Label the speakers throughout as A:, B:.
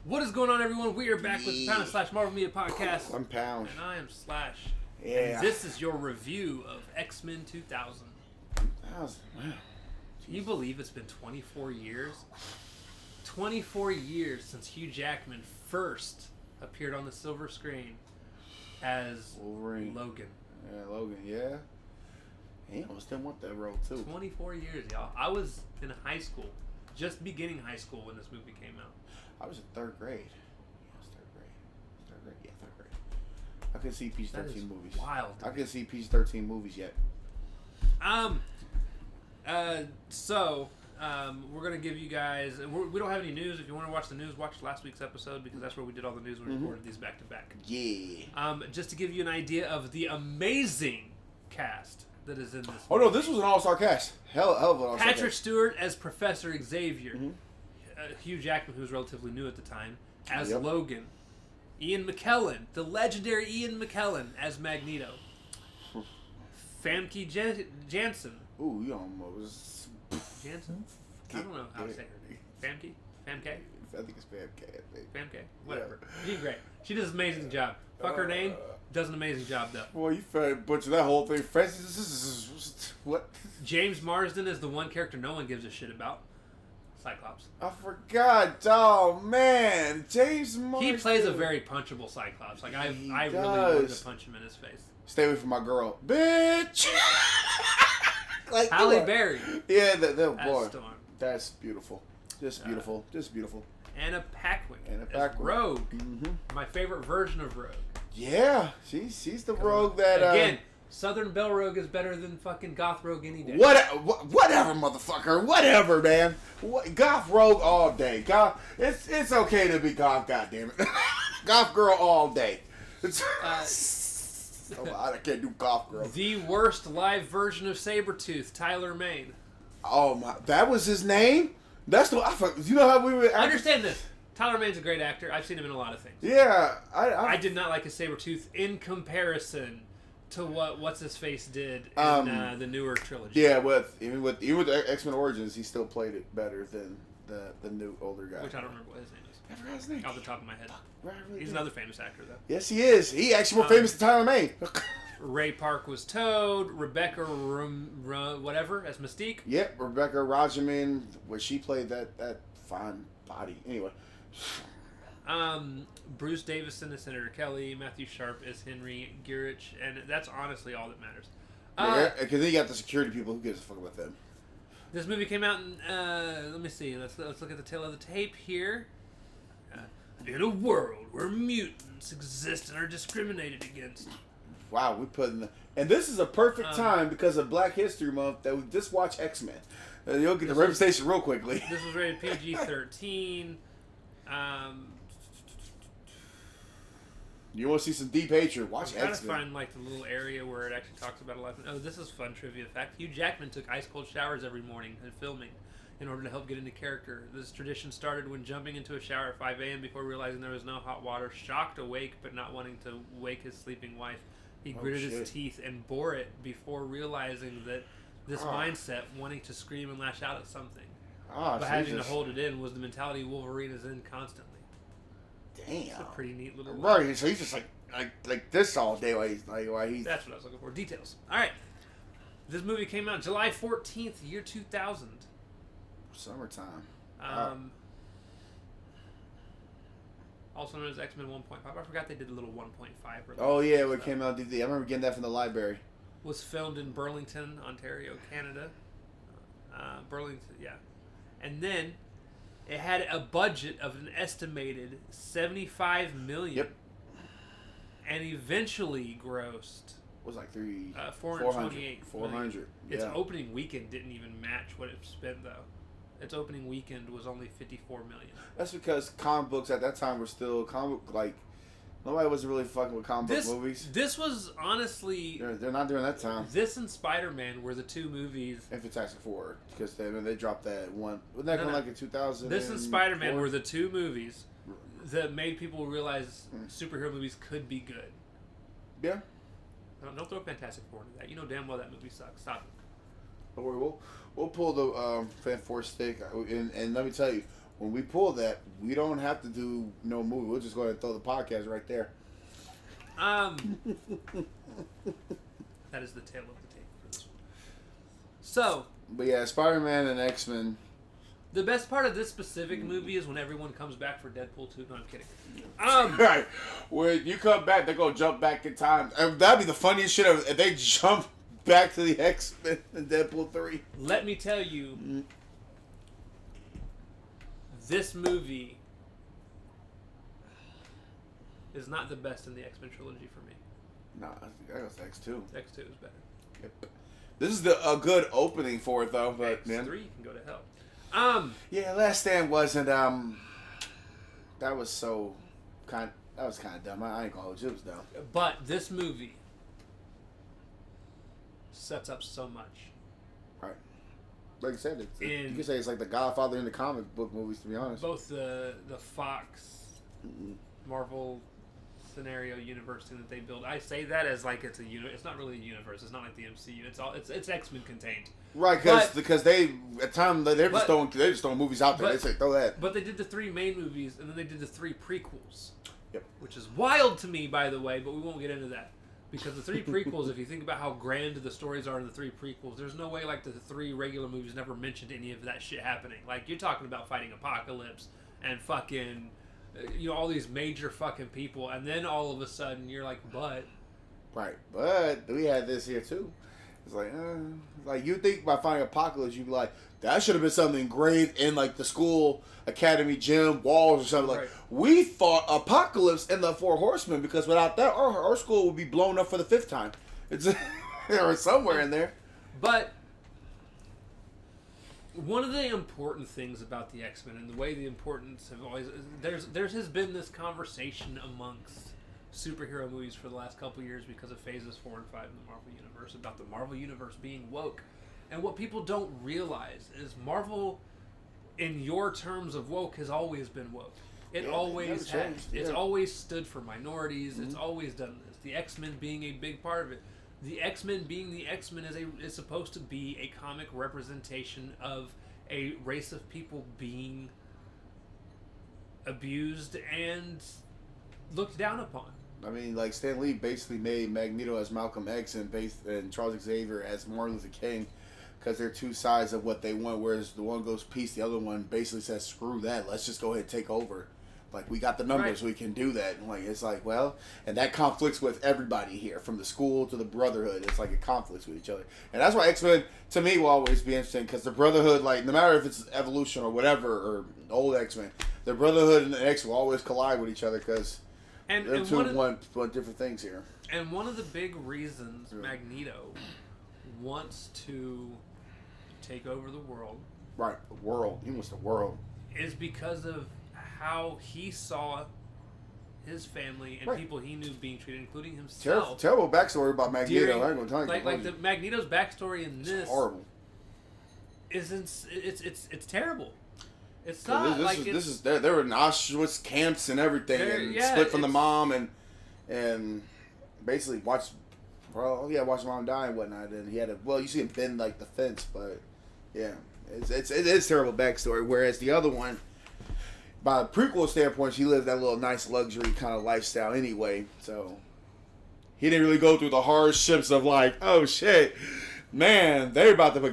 A: What is going on, everyone? We are back with the Pound / Marvel Media Podcast.
B: I'm Pound.
A: And I am Slash.
B: Yeah.
A: And this is your review of X-Men 2000.
B: Wow.
A: Can you believe it's been 24 years? 24 years since Hugh Jackman first appeared on the silver screen as
B: Wolverine.
A: Logan.
B: Yeah, Logan, yeah. He almost didn't want that role, too.
A: 24 years, y'all. I was in high school, just beginning high school when this movie came out.
B: I was in third grade. Yeah, I was third grade. Third grade? Yeah, third grade. I couldn't see PG-13 movies.
A: Wild.
B: I couldn't see PG-13 movies yet.
A: We're going to give you guys... We don't have any news. If you want to watch the news, watch last week's episode because that's where we did all the news and recorded these back-to-back.
B: Yeah.
A: Just to give you an idea of the amazing cast that is in this
B: Oh,
A: movie.
B: no, this was an all-star cast. Hell of an all-star cast.
A: Patrick Stewart as Professor Xavier. Hugh Jackman, who was relatively new at the time, as Logan. Ian McKellen, the legendary Ian McKellen, as Magneto. Famke Janssen.
B: Ooh, you almost...
A: Janssen? I don't know how to say her name. Famke? Famke?
B: I think it's Famke.
A: Famke? Whatever. She's great. She does an amazing job. Fuck her name. Does an amazing job, though.
B: Boy, you butchered that whole thing. Francis, what?
A: James Marsden is the one character no one gives a shit about. Cyclops.
B: I forgot. Oh, man. James Marsden.
A: He plays a very punchable Cyclops. Like, I really wanted to punch him in his face.
B: Stay away from my girl. Bitch!
A: Like, Halle Berry.
B: Yeah, boy.
A: Storm.
B: That's beautiful. Just beautiful. Just beautiful.
A: Anna Paquin.
B: As
A: Rogue. My favorite version of Rogue.
B: Yeah. She's the Rogue that...
A: Again, Southern Belle Rogue is better than fucking Goth Rogue any day.
B: Whatever, motherfucker. Whatever, man. Goth Rogue all day. Goth. It's okay to be Goth, goddammit. Goth girl all day. I can't do Goth girl.
A: The worst live version of Sabretooth, Tyler Mane.
B: Oh my! That was his name. That's the. You know how we would.
A: Understand this. Tyler Mane's a great actor. I've seen him in a lot of things.
B: Yeah,
A: I did not like his Sabretooth in comparison to what What's-His-Face did in the newer trilogy.
B: Yeah, even with X-Men Origins, he still played it better than the new older guy.
A: Which I don't remember what his name is.
B: I forgot his name.
A: Off the top of my head. He's another famous actor, though.
B: Yes, he is. He actually more famous than Tyler Mane.
A: Ray Park was Toad. Rebecca whatever as Mystique.
B: Yep, Rebecca Rajaman, where she played that fine body. Anyway.
A: Bruce Davison is Senator Kelly. Matthew Sharp is Henry Gurich, and that's honestly all that matters.
B: Because then you got the security people. Who gives a fuck about them?
A: This movie came out in. Let me see. Let's look at the tail of the tape here. In a world where mutants exist and are discriminated against.
B: Wow, we put in and this is a perfect time because of Black History Month that we just watch X-Men. You'll get the representation real quickly.
A: This was rated PG-13.
B: You want to see some deep hatred? Watch X-Men.
A: I'm trying to find like the little area where it actually talks about a life. Oh, this is fun trivia fact. Hugh Jackman took ice cold showers every morning in filming in order to help get into character. This tradition started when jumping into a shower at 5 a.m. before realizing there was no hot water. Shocked awake but not wanting to wake his sleeping wife, he gritted his teeth and bore it before realizing that this mindset, wanting to scream and lash out at something, but having to hold it in, was the mentality Wolverine is in constantly.
B: Damn.
A: It's a pretty neat little...
B: Right, so he's just like this all day while he's...
A: That's what I was looking for. Details. Alright. This movie came out July 14th, year 2000.
B: Summertime.
A: Also known as X-Men 1.5. I forgot they did a little 1.5.
B: Oh yeah, when it came out DVD. I remember getting that from the library.
A: Was filmed in Burlington, Ontario, Canada. Burlington, yeah. And then it had a budget of an estimated $75 million.
B: Yep.
A: And eventually grossed...
B: Was like
A: 428.
B: 400.
A: Its opening weekend didn't even match what it spent though. Its opening weekend was only $54 million.
B: That's because comic books at that time were still nobody was really fucking with comic book movies.
A: This was honestly
B: they're not during that time.
A: This and Spider-Man were the two movies.
B: And Fantastic Four, because they dropped that one. Wasn't that like in 2000?
A: This and Spider-Man were the two movies that made people realize superhero movies could be good.
B: Yeah.
A: Don't throw Fantastic Four into that. You know damn well that movie sucks. Stop it.
B: Don't worry, we'll pull the Fan Force stick, and let me tell you, when we pull that, we don't have to do no movie. We'll just go ahead and throw the podcast right there.
A: That is the tail of the tape for this one. So,
B: but yeah, Spider-Man and X-Men.
A: The best part of this specific movie is when everyone comes back for Deadpool 2. No, I'm kidding.
B: Right. When you come back, they're going to jump back in time. That'd be the funniest shit ever. If they jump back to the X-Men in Deadpool 3.
A: Let me tell you, this movie is not the best in the X-Men trilogy for me.
B: Nah, that was X2.
A: X2 is better.
B: Yep. This is a good opening for it, though. But
A: X3 can go to hell.
B: Yeah, Last Stand wasn't. That was kind of dumb. I ain't gonna hold you, it was dumb.
A: But this movie sets up so much.
B: Right. Like you said, you could say it's like the Godfather in the comic book movies. To be honest,
A: both the Fox, Marvel scenario universe thing that they build. I say that as like it's a it's not really a universe. It's not like the MCU. It's X-Men contained.
B: Right, because they at time they're just throwing movies out there. They say throw that.
A: But they did the 3 main movies and then they did the 3 prequels.
B: Yep.
A: Which is wild to me, by the way. But we won't get into that because the 3 prequels. If you think about how grand the stories are in the 3 prequels, there's no way like the 3 regular movies never mentioned any of that shit happening. Like you're talking about fighting Apocalypse and fucking. All these major fucking people, and then all of a sudden you're like, but.
B: Right, but we had this here too. It's like you think by finding Apocalypse, you'd be like, that should have been something engraved in like the school academy gym walls or something. Like we fought Apocalypse and the 4 Horsemen because without that, our school would be blown up for the 5th time. It's or somewhere in there.
A: But. One of the important things about the X-Men and the way the importance have always there has been this conversation amongst superhero movies for the last couple of years because of phases 4 and 5 in the Marvel Universe about the Marvel Universe being woke. And what people don't realize is Marvel, in your terms of woke, has always been woke. It always has. It's always stood for minorities. Mm-hmm. It's always done this. The X-Men being a big part of it. The X-Men being the X-Men is supposed to be a comic representation of a race of people being abused and looked down upon.
B: I mean, like Stan Lee basically made Magneto as Malcolm X and Charles Xavier as Martin Luther King because they're 2 sides of what they want, whereas the one goes peace, the other one basically says, screw that, let's just go ahead and take over. Like, we got the numbers, we can do that. And like, it's like, well, and that conflicts with everybody here, from the school to the Brotherhood. It's like it conflicts with each other. And that's why X-Men, to me, will always be interesting, because the Brotherhood, like, no matter if it's evolution or whatever, or old X-Men, the Brotherhood and the X will always collide with each other, because they're want different things here.
A: And one of the big reasons Magneto wants to take over the world.
B: Right, the world. He wants the world.
A: Is because of how he saw his family and people he knew being treated, including himself.
B: Terrible backstory about Magneto. I ain't gonna tell you.
A: Like the Magneto's backstory in this
B: is horrible.
A: It's terrible. It's not
B: this is they were in Auschwitz camps and everything, and split from the mom and basically watched mom die and whatnot. And he had you see him bend like the fence, but yeah, it is terrible backstory. Whereas the other one, by the prequel standpoint, she lived that little nice luxury kind of lifestyle anyway. So he didn't really go through the hardships of like, oh shit, man, they're about to do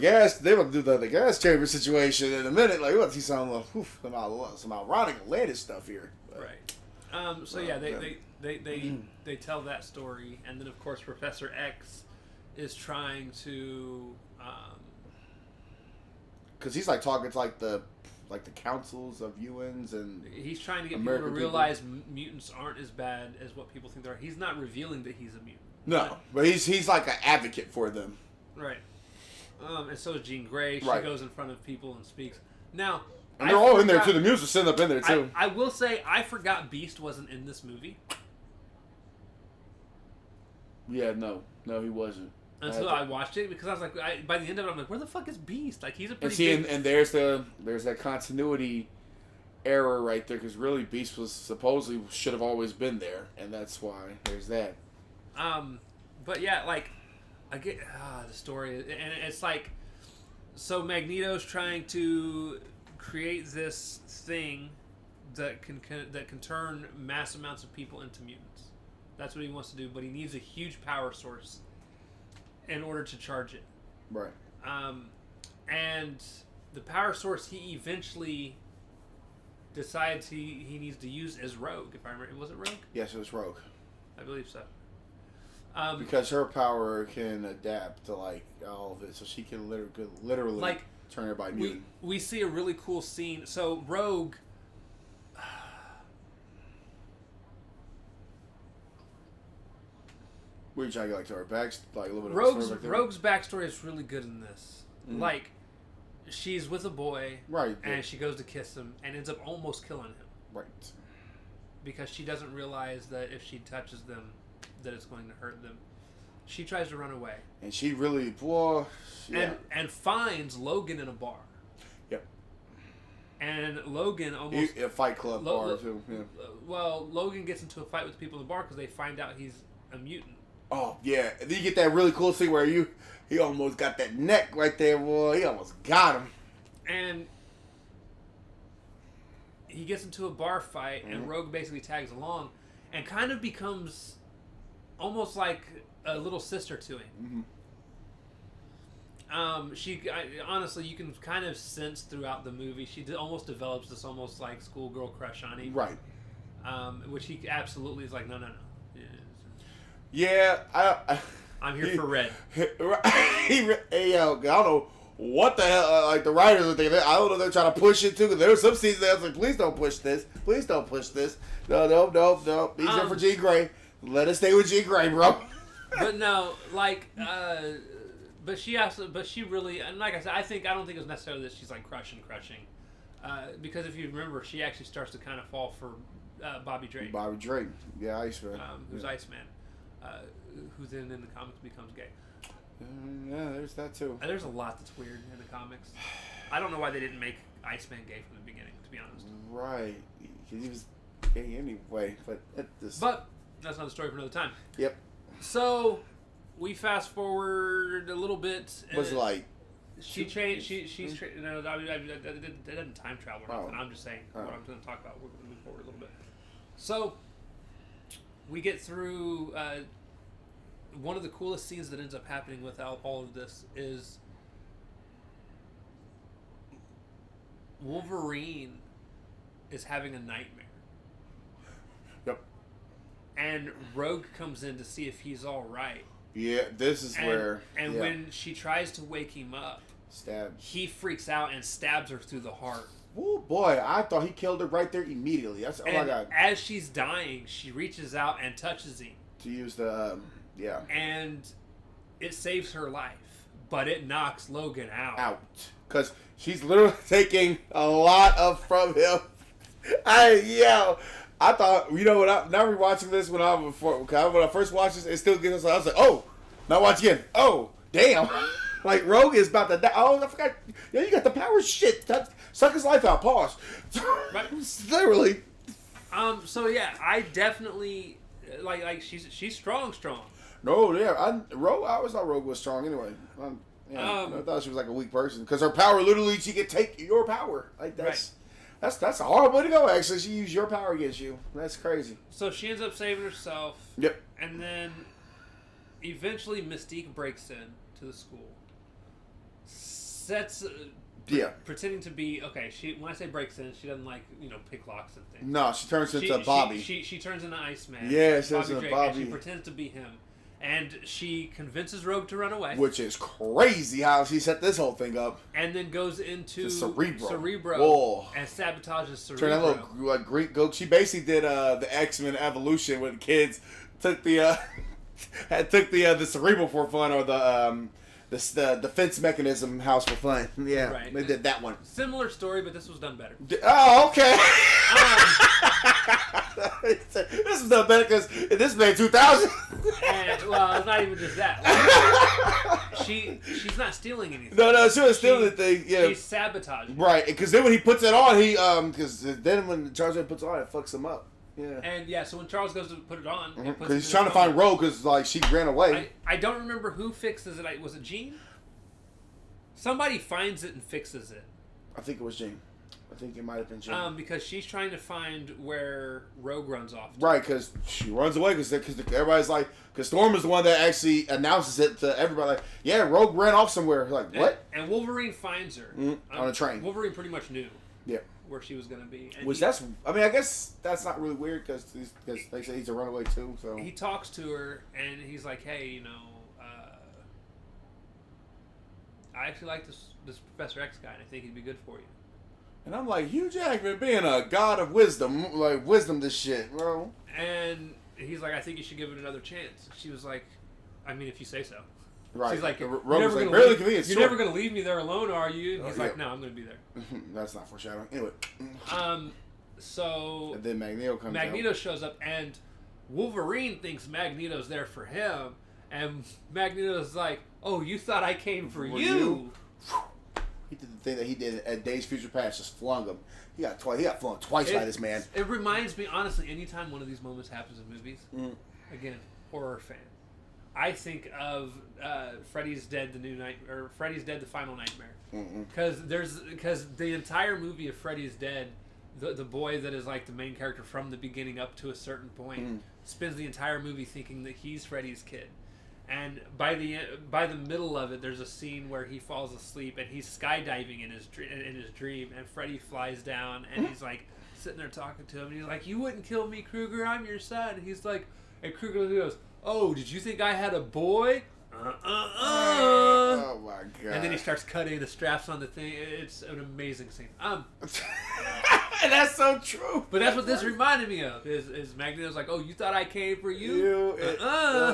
B: the gas chamber situation in a minute. Like, we'll see some ironic Atlantis stuff here. But,
A: right. So yeah, they tell that story, and then of course Professor X is trying to,
B: because he's like talking to like the councils of UNs, and
A: he's trying to get American people to realize mutants aren't as bad as what people think they are. He's not revealing that he's a mutant.
B: No, but he's like an advocate for them.
A: Right. And so is Jean Grey. She goes in front of people and speaks. Now,
B: and they're all in there too. The music's sitting up in there too.
A: I will say, I forgot Beast wasn't in this movie.
B: Yeah, no, he wasn't.
A: Until I watched it, because I was like, by the end of it, I'm like, where the fuck is Beast? Like, he's a pretty big...
B: And there's that continuity error right there, because really Beast was supposedly should have always been there, and that's why there's that.
A: But yeah, like, I get the story, and it's like, so Magneto's trying to create this thing that can turn mass amounts of people into mutants. That's what he wants to do, but he needs a huge power source in order to charge it.
B: Right.
A: And the power source he eventually decides he needs to use is Rogue. If I remember, was it Rogue?
B: Yes, it was Rogue.
A: I believe so.
B: Because her power can adapt to like all of it, so she can literally
A: like
B: turn everybody mutant.
A: We see a really cool scene. So Rogue.
B: We're trying to get like to her back, like a little bit.
A: Rogue's backstory is really good in this. Mm-hmm. Like, she's with a boy,
B: right,
A: and she goes to kiss him, and ends up almost killing him,
B: right,
A: because she doesn't realize that if she touches them, that it's going to hurt them. She tries to run away,
B: and she really,
A: and finds Logan in a bar.
B: Yep.
A: And Logan almost
B: a Fight Club bar too. Yeah.
A: Well, Logan gets into a fight with the people in the bar because they find out he's a mutant.
B: Oh, yeah. And then you get that really cool thing where he almost got that neck right there, boy. He almost got him.
A: And he gets into a bar fight, and Rogue basically tags along and kind of becomes almost like a little sister to him. Mm-hmm. Honestly, you can kind of sense throughout the movie, she almost develops this almost like schoolgirl crush on him.
B: Right.
A: Which he absolutely is like, no.
B: Yeah,
A: I'm here for Red.
B: Hey, yo, I don't know what the hell, like the writers are thinking. I don't know if they're trying to push it too, because there were some scenes that I was like, please don't push this. Please don't push this. No. He's here for Jean Grey. Let us stay with Jean Grey, bro.
A: But no, like, but she really, and like I said, I don't think it was necessarily that she's like crushing. Because if you remember, she actually starts to kind of fall for Bobby Drake.
B: Bobby Drake, yeah, Iceman.
A: Who's Iceman. Who then in the comics becomes gay.
B: Yeah, there's that too.
A: And there's a lot that's weird in the comics. I don't know why they didn't make Iceman gay from the beginning, to be honest.
B: Right, because he was gay anyway. But
A: that's another story for another time.
B: Yep.
A: So we fast forward a little bit.
B: Was like
A: she changed. No, that doesn't time travel or nothing. I'm just saying what I'm going to talk about. We're going to move forward a little bit. So we get through. One of the coolest scenes that ends up happening with all of this is Wolverine is having a nightmare.
B: Yep.
A: And Rogue comes in to see if he's all right.
B: Yeah, this is where...
A: And when she tries to wake him up, he freaks out and stabs her through the heart.
B: Oh boy, I thought he killed her right there immediately. That's oh my god.
A: As she's dying, she reaches out and touches him.
B: To use the... yeah.
A: And it saves her life, but it knocks Logan out.
B: Because she's literally taking a lot from him. I thought, you know what, now rewatching this when I first watched this, it still gets us, I was like, oh, now watch again. Oh, damn. Like, Rogue is about to die. Oh, I forgot. Yeah, you got the power shit. Suck his life out. Pause.
A: Right.
B: Literally.
A: So yeah, I definitely, like she's strong.
B: No, yeah, I always thought Rogue was strong anyway. I thought she was like a weak person because her power literally she could take your power. Like that's a hard way to go. Actually, she used your power against you. That's crazy.
A: So she ends up saving herself.
B: Yep.
A: And then eventually Mystique breaks in to the school. Pretending to be when I say breaks in, she doesn't pick locks and things.
B: No, she turns into Bobby.
A: She turns into Iceman.
B: Yeah, she turns into Bobby.
A: And she pretends to be him. And she convinces Rogue to run away.
B: Which is crazy how she set this whole thing up.
A: And then goes into
B: Cerebro.
A: And sabotages Cerebro.
B: Turn that little Greek goat. She basically did the X-Men evolution when kids took the Cerebro for fun, or the defense mechanism house for fun. Yeah, right. They did that one.
A: Similar story, but this was done better.
B: Oh, okay. This was done better because this made 2000.
A: And, well, it's not even just that. She's not stealing anything.
B: No, she was stealing the thing. Yeah,
A: she's sabotaging.
B: Right, because then when he puts it on, because then when Charles puts it on, it fucks him up. Yeah.
A: And so when Charles goes to put it on,
B: because he's trying to find Rogue, because she ran away.
A: I don't remember who fixes it. Was it Jean? Somebody finds it and fixes it.
B: I think it was Jean. I think it might have been Jim.
A: Because she's trying to find where Rogue runs off to.
B: Right, because she runs away because everybody's like, because Storm is the one that actually announces it to everybody. Like, yeah, Rogue ran off somewhere. Like, what?
A: And Wolverine finds her
B: on a train.
A: Wolverine pretty much knew.
B: Yeah.
A: Where she was gonna be. And
B: Which I guess that's not really weird because they say he's a runaway too. So
A: he talks to her and he's like, hey, I actually like this Professor X guy and I think he'd be good for you.
B: And I'm like, Hugh Jackman being a god of wisdom, like wisdom this shit, bro.
A: And he's like, I think you should give it another chance. She was like, I mean, if you say so.
B: Right.
A: She's like,
B: you're never
A: going to leave me there alone, are you? And he's like, no, I'm going to be there.
B: That's not foreshadowing. Anyway.
A: So...
B: And then Magneto
A: shows up, and Wolverine thinks Magneto's there for him. And Magneto's like, oh, you thought I came for you?
B: He did the thing that he did at Days Future Past, just flung him. He got flung twice by this man.
A: It reminds me, honestly, anytime one of these moments happens in movies, again, horror fan, I think of Freddy's Dead, Freddy's Dead, the Final Nightmare. Because the entire movie of Freddy's Dead, the boy that is like the main character from the beginning up to a certain point, spends the entire movie thinking that he's Freddy's kid. And by the middle of it, there's a scene where he falls asleep and he's skydiving in his dream, and Freddy flies down and he's like sitting there talking to him, and he's like, "You wouldn't kill me, Krueger. I'm your son." And he's like, and Krueger goes, "Oh, did you think I had a boy?"
B: Oh my god!
A: And then he starts cutting the straps on the thing. It's an amazing scene.
B: That's so true.
A: But that's what this reminded me of. Is Magneto's like, oh, you thought I came for you?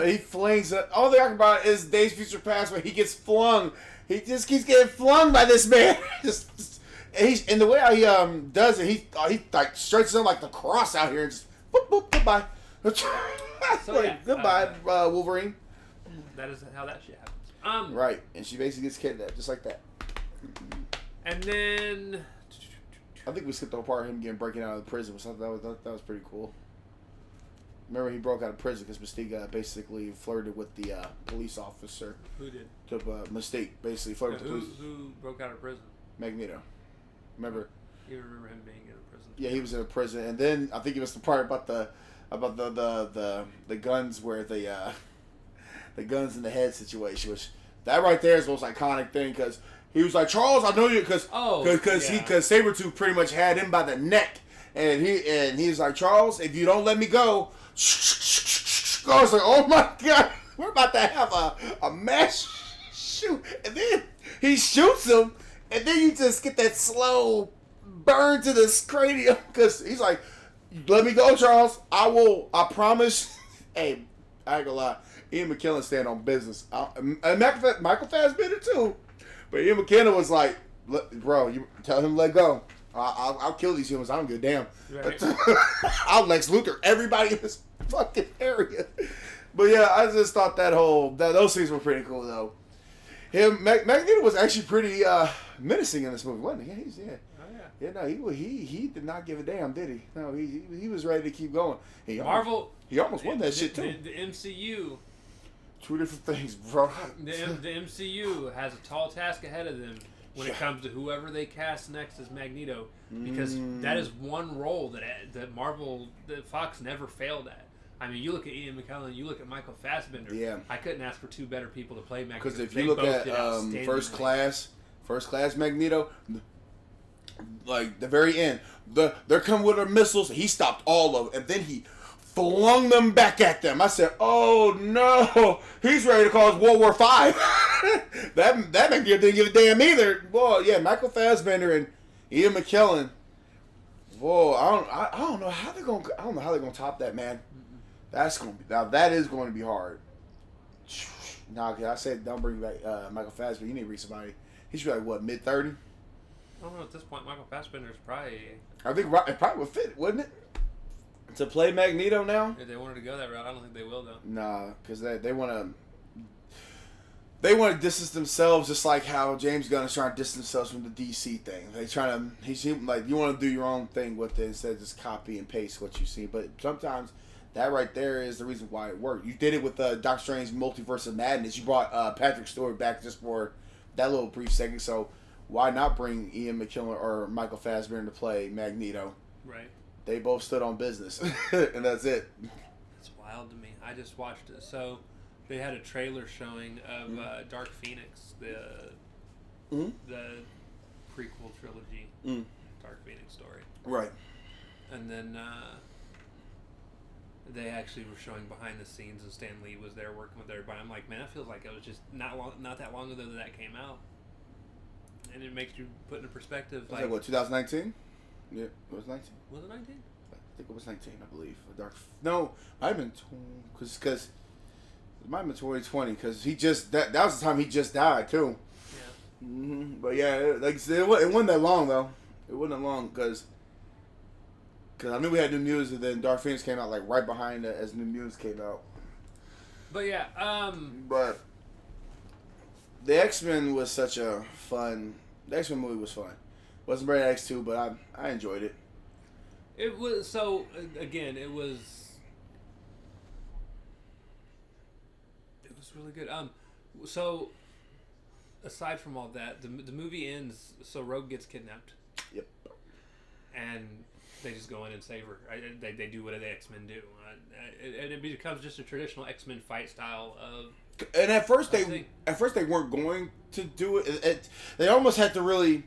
B: He flings it. All they're talking about is Days Future Past, where he gets flung. He just keeps getting flung by this man. And the way how he does it, he like stretches him like the cross out here and just boop boop goodbye. Goodbye, Wolverine.
A: That is how that shit happens.
B: Right, and she basically gets kidnapped just like that.
A: And then
B: I think we skipped the part of him breaking out of the prison. That was pretty cool. Remember, he broke out of prison because Mystique basically flirted with the police officer.
A: Who did?
B: Mystique basically flirted with the police.
A: Who broke out of prison?
B: Magneto. Remember?
A: You remember him being in a prison?
B: Yeah, he was in a prison, and then I think it was the part about the guns where the guns in the head situation, which that right there is the most iconic thing because he was like, Charles, I know you because Sabretooth pretty much had him by the neck, and he was like, Charles, if you don't let me go, I was like, oh my god, we're about to have a mass shoot, and then he shoots him, and then you just get that slow burn to the cranium because he's like, let me go, Charles, I promise. Hey, I ain't gonna lie, Ian McKellen stand on business. And Michael Fassbender too. But Ian McKellen was like, bro, you tell him to let go. I'll kill these humans. I don't give a damn. Right. I'll Lex Luthor everybody in this fucking area. But yeah, I just thought those scenes were pretty cool though. Magneto was actually pretty menacing in this movie, wasn't he? Yeah. Oh yeah. Yeah, no, he did not give a damn, did he? No, he was ready to keep going. He almost won that shit too.
A: The MCU.
B: Two different things, bro.
A: The MCU has a tall task ahead of them when it comes to whoever they cast next as Magneto, because that is one role that Fox never failed at. I mean, you look at Ian McKellen, you look at Michael Fassbender. Yeah. I couldn't ask for two better people to play Magneto.
B: Because if you look at first class Magneto, like the very end, they're coming with their missiles. He stopped all of them, and then he flung them back at them. I said, "Oh no, he's ready to cause World War V." that Magneto didn't give a damn either. Boy, yeah, Michael Fassbender and Ian McKellen. Whoa, I don't know how they're gonna top that, man. That is going to be hard. Nah, I said don't bring back Michael Fassbender. You need to read somebody. He should be like what, mid-30?
A: I don't know at this point. Michael Fassbender's probably.
B: I think it probably would fit, wouldn't it? To play Magneto now?
A: If they wanted to go that route, I don't think they will though.
B: Nah, because they want to distance themselves, just like how James Gunn is trying to distance themselves from the DC thing. He seems like you want to do your own thing with it instead of just copy and paste what you see. But sometimes that right there is the reason why it worked. You did it with Doctor Strange Multiverse of Madness. You brought Patrick Stewart back just for that little brief segment. So why not bring Ian McKellen or Michael Fassbender to play Magneto?
A: Right.
B: They both stood on business, and that's it.
A: It's wild to me. I just watched it. So they had a trailer showing of Dark Phoenix, the prequel trilogy, Dark Phoenix story.
B: Right.
A: And then they actually were showing behind the scenes, and Stan Lee was there working with everybody. I'm like, man, it feels like it was just not that long ago that came out, and it makes you put into perspective.
B: Was that what, 2019? Yeah, it was 19.
A: Was it 19?
B: I think it was 19, I believe. No, might have been because it might have been 2020 because he just that was the time he just died too. Yeah. But yeah, like it wasn't that long though. It wasn't that long because I knew we had New Mutants, and then Dark Phoenix came out like right behind it as New Mutants came out.
A: But yeah,
B: but the X-Men was such a fun. The X-Men movie was fun. Wasn't very X2, but I enjoyed it.
A: It was so again. It was really good. So aside from all that, the movie ends. So Rogue gets kidnapped.
B: Yep.
A: And they just go in and save her. They do what the X-Men do, and it becomes just a traditional X-Men fight style of.
B: And at first they weren't going to do it. They almost had to really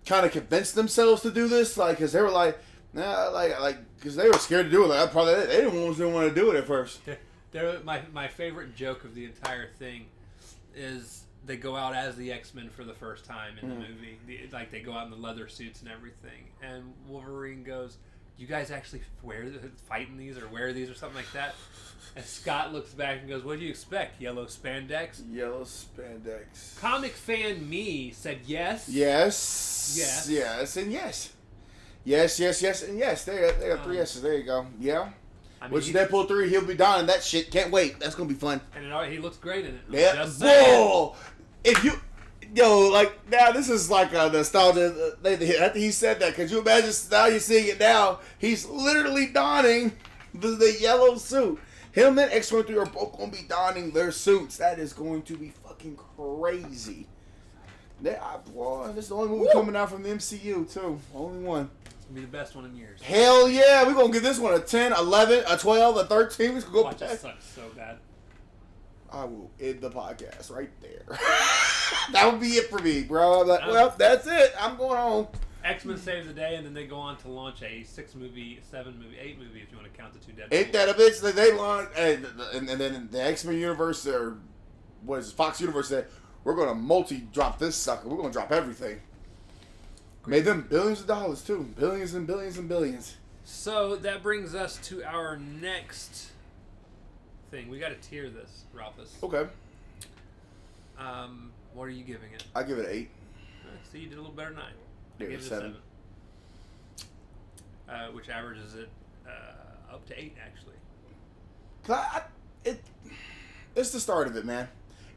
B: kind of convince themselves to do this, like, because they were like, nah, like, because they were scared to do it. Like, they didn't want to do it at first.
A: My favorite joke of the entire thing is they go out as the X-Men for the first time in the movie. They go out in the leather suits and everything, and Wolverine goes, "You guys actually fight in these or wear these or something like that?" And Scott looks back and goes, "What do you expect? Yellow spandex?"
B: Yellow spandex.
A: Comic fan me said yes.
B: Yes.
A: Yes.
B: Yes and yes. Yes, yes, yes, and yes. They got 3 S's. There you go. Yeah. I mean, which Deadpool 3, he'll be donning that shit. Can't wait. That's gonna be fun.
A: And he looks great in it.
B: Yeah. Whoa! If you, like now, this is like a nostalgia. After he said that, could you imagine now you're seeing it now? He's literally donning the yellow suit. Him and X-23 are both gonna be donning their suits. That is going to be fucking crazy. Boy, this is the only movie coming out from the MCU too. Only one.
A: It's gonna be the best one in years.
B: Hell yeah, we're gonna give this one a 10, 11, a 12, a 13. We can go.
A: Watch it sucks so bad.
B: I will end the podcast right there. That would be it for me, bro. I'm like, well, that's it. I'm going home.
A: X-Men saves the day, and then they go on to launch a 6-movie, 7-movie, 8-movie, if you want to count the 2 Deadpool.
B: Ain't that a bitch that they launch, and then the X-Men universe, or what is it, Fox Universe said, we're going to multi-drop this sucker. We're going to drop everything. Made them billions of dollars, too. Billions and billions and billions.
A: So that brings us to our next thing. We got to tier this, Ralphus.
B: Okay.
A: What are you giving it?
B: I give it an 8.
A: See, you did a little better than I.
B: Give it a 7.
A: Which averages it up to 8, actually.
B: It's the start of it, man.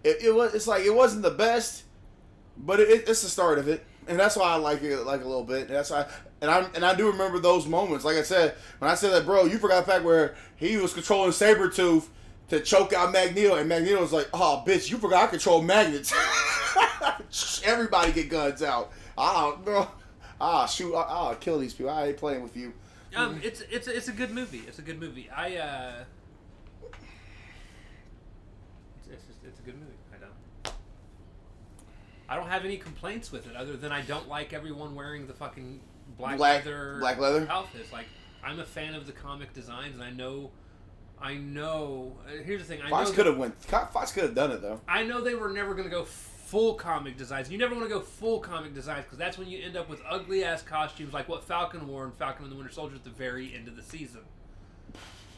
B: It's like it wasn't the best, but it's the start of it, and that's why I like it like a little bit. And that's why, and I do remember those moments. Like I said, when I said that, bro, you forgot the fact where he was controlling Sabretooth to choke out Magneto, and Magneto was like, "Oh, bitch, you forgot I control magnets." Everybody get guns out. Shoot, I'll kill these people. I ain't playing with you.
A: It's a good movie. It's a good movie. It's a good movie. I don't have any complaints with it other than I don't like everyone wearing the fucking black leather outfits. Like, I'm a fan of the comic designs, and I know. Here's the thing.
B: Fox could have done it though.
A: I know they were never going to go full comic designs. You never want to go full comic designs because that's when you end up with ugly ass costumes like what Falcon wore in Falcon and the Winter Soldier at the very end of the season.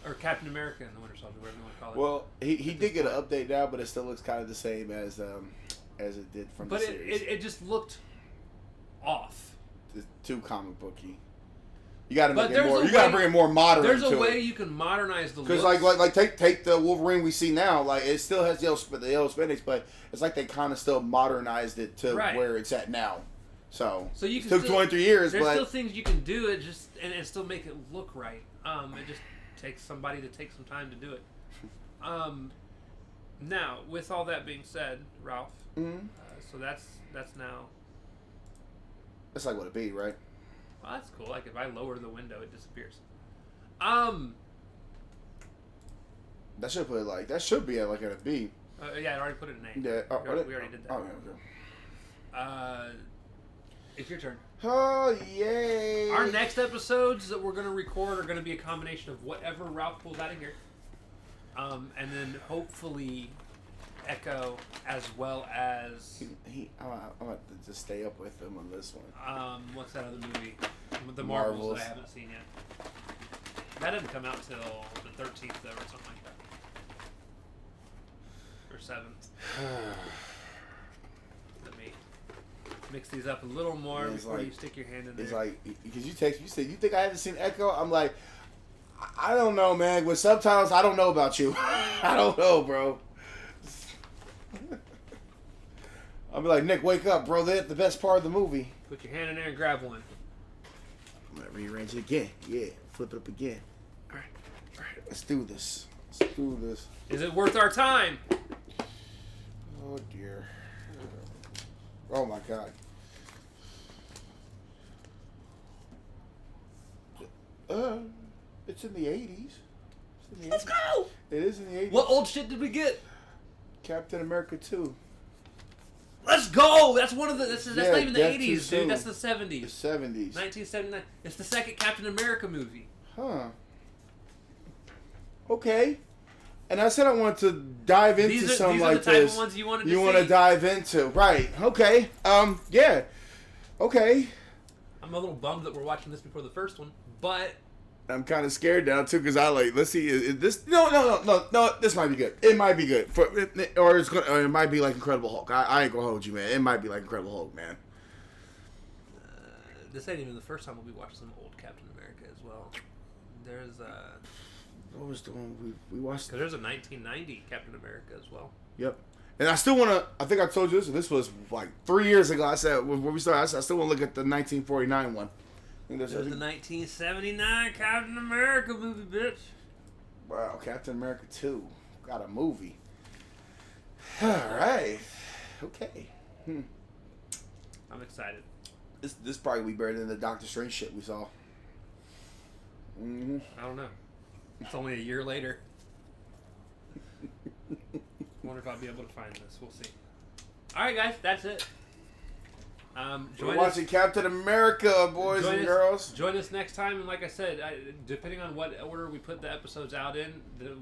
A: Or Captain America and the Winter Soldier, whatever you want to call it.
B: Well, he did get an update now, but it still looks kind of the same as it did from the series. But
A: it just looked off.
B: It's too comic booky. You got to make it more. You got to bring it more modern.
A: There's a way you can modernize the looks.
B: Because like take the Wolverine we see now. Like it still has the yellow spandex, but it's like they kind of still modernized it to where it's at now. So you can it took 23 years.
A: There's still things you can do it and still make it look right. It just takes somebody to take some time to do it. Now, with all that being said, Ralph.
B: Mm-hmm.
A: So that's now
B: That's like what a B, right?
A: Well, that's cool. Like if I lower the window, it disappears.
B: That should put it like that should be at like at a B.
A: Yeah, I already put it in A.
B: Yeah,
A: we already did that.
B: Oh, okay.
A: It's your turn.
B: Oh, yay!
A: Our next episodes that we're going to record are going to be a combination of whatever Ralph pulls out of here. And then hopefully Echo, as well as...
B: I'm going to just stay up with him on this one.
A: What's that other movie? The Marvels that I haven't seen yet. That didn't come out till the 13th, though, or something like that. Or 7th. Let me mix these up a little more before you stick your hand in there.
B: It's like, because you text me, you said, you think I haven't seen Echo? I'm like, I don't know, man. With subtitles, I don't know about you. I don't know, bro. I'll be like, Nick, wake up, bro. They're the best part of the movie.
A: Put your hand in there and grab one.
B: I'm going to rearrange it again. Yeah, flip it up again. All right. Let's do this.
A: Is it worth our time?
B: Oh, dear. Oh, my God. It's in the 80s.
A: Let's go!
B: It is in the 80s.
A: What old shit did we get?
B: Captain America 2.
A: Let's go! That's one of the... That's not even the 80s, dude. That's the 70s.
B: The 70s.
A: 1979. It's the second Captain America movie.
B: Huh. Okay. And I said I wanted to dive into something like this.
A: These are the type of ones you wanted to see.
B: You want to dive into. Right. Okay. Yeah. Okay.
A: I'm a little bummed that we're watching this before the first one, but...
B: I'm kind of scared now, too, because let's see, is this... No, this might be good. It might be good. Or it might be like Incredible Hulk. I ain't gonna hold you, man. It might be like Incredible Hulk, man.
A: This ain't even the first time we'll be watching some old Captain America as well. There's
B: what was the one we watched?
A: Because there's a 1990 Captain America as well.
B: Yep. And I still want to... I think I told you this. This was like 3 years ago. I said, when we started, I still want to look at the 1949 one.
A: There's the 1979 Captain America movie, bitch.
B: Wow, Captain America 2. Got a movie. Alright. Okay.
A: I'm excited.
B: This probably will be better than the Doctor Strange shit we saw. Mm-hmm.
A: I don't know. It's only a year later. Wonder if I'll be able to find this. We'll see. Alright, guys. That's it.
B: We're watching Captain America, boys and girls.
A: Join us next time, and like I said, depending on what order we put the episodes out in,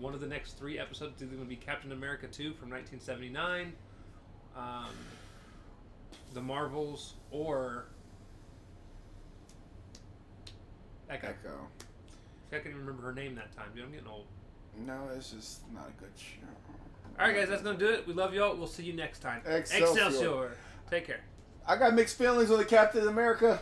A: one of the next 3 episodes is either going to be Captain America 2 from 1979, The Marvels, or Echo. I can't even remember her name that time, dude. I'm getting old.
B: No, it's just not a good show.
A: Alright, guys, that's going to do it. We love y'all. We'll see you next time.
B: Excelsior.
A: Excelsior. Take care.
B: I got mixed feelings on the Captain America.